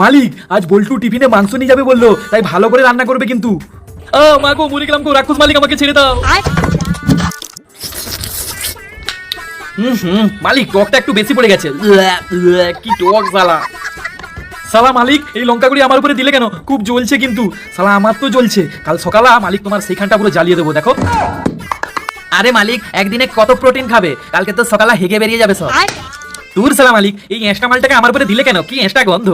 মালিক আজ বল্টু টিফিনে মাংস নিয়ে যাবে বললো, তাই ভালো করে রান্না করবে কিন্তু। মা গো মরে গেলাম গো, রাক্ষস মালিক আমাকে ছেড়ে দাও। মালিক টকটা একটু বেশি পড়ে গেছে। কি টক সালা। সালা মালিক এই লঙ্কাগুড়ি আমার উপরে দিলে কেন? খুব জ্বলছে কিন্তু। সালা আমার তো জ্বলছে, কাল সকালে মালিক তোমার সেইখানটা পুরো জ্বালিয়ে দেবো দেখো। আরে মালিক একদিনে কত প্রোটিন খাবে, কালকে তো সকালে হেগে বেরিয়ে যাবে সব। তোর সালা মালিক এই এঁচটা মালটাকে আমার উপরে দিলে কেন? কি এঁচটা গন্ধ।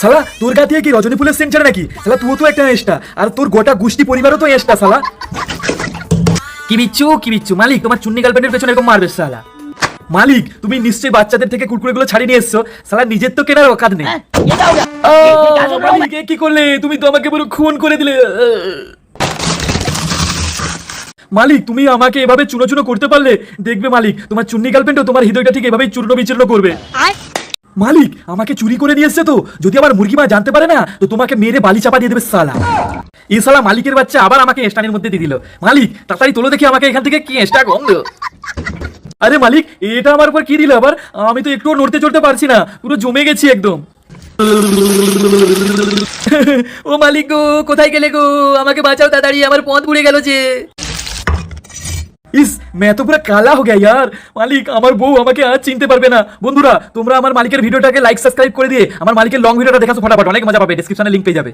সালা তোর গা দিয়ে কি রজনী ফুলের সেন্ট ছাড়ে নাকি? সালা তুই তো একটা এঁচটা, আর তোর গোটা গোষ্ঠী পরিবারও তো এঁচটা সালা। কি বিচ্ছু মালিক, তোমার চুন্নি গার্লফ্রেন্ডের পেছনে এরকম মারবে শালা। মালিক তুমি নিশ্চয়ই বাচ্চাদের থেকে কুরকুরে গুলো ছাড়িয়ে নিয়ে এসছো, সালা নিজের তো কেনার অকাত নেই। মালিক এ কি করলে? তুমি তো আমাকে পুরো খুন করে দিলে। মালিক তুমি আমাকে এভাবে চুনো চুনো করতে পারলে, দেখবে মালিক তোমার চুন্নি গার্লফ্রেন্ডও তোমার হৃদয়টা ঠিক এভাবেই চূর্ণ বিচূর্ণ করবে। মালিক আমাকে চুরি করে নিয়ে এসছে তো, যদি আমার মুরগি মা জানতে পারে না তো তোমাকে মেরে বালি চাপা দিয়ে দেবে সালা। এই সালা মালিকের বাচ্চা আবার আমাকে স্টানের মধ্যে দিয়ে দিল। মালিক তাড়াতাড়ি তোলো দেখি আমাকে এখান থেকে, কি এস্টা গন্ধ। আরে মালিক এটা আমার উপর কি দিল আবার? আমি তো একটুও নড়তে চড়তে পারছি না, পুরো জমে গেছি একদম। ও মালিক গো, কোথায় গেলে গো? আমাকে বাঁচাও তাড়াতাড়ি, আমার পথ পুড়ে গেল যে। ইস मैं तो पूरा काला हो गया यार। মালিক আমার বউ আমাকে আজ চিনতে পারবে না। বন্ধুরা তোমরা আমার মালিকের ভিডিওটাকে লাইক সাবস্ক্রাইব করে দিয়ে আমার মালিকের লং ভিডিওটা দেখাছো ফটাফট, অনেক মজা পাবে। ডেসক্রিপশনে লিংক পেয়ে যাবে।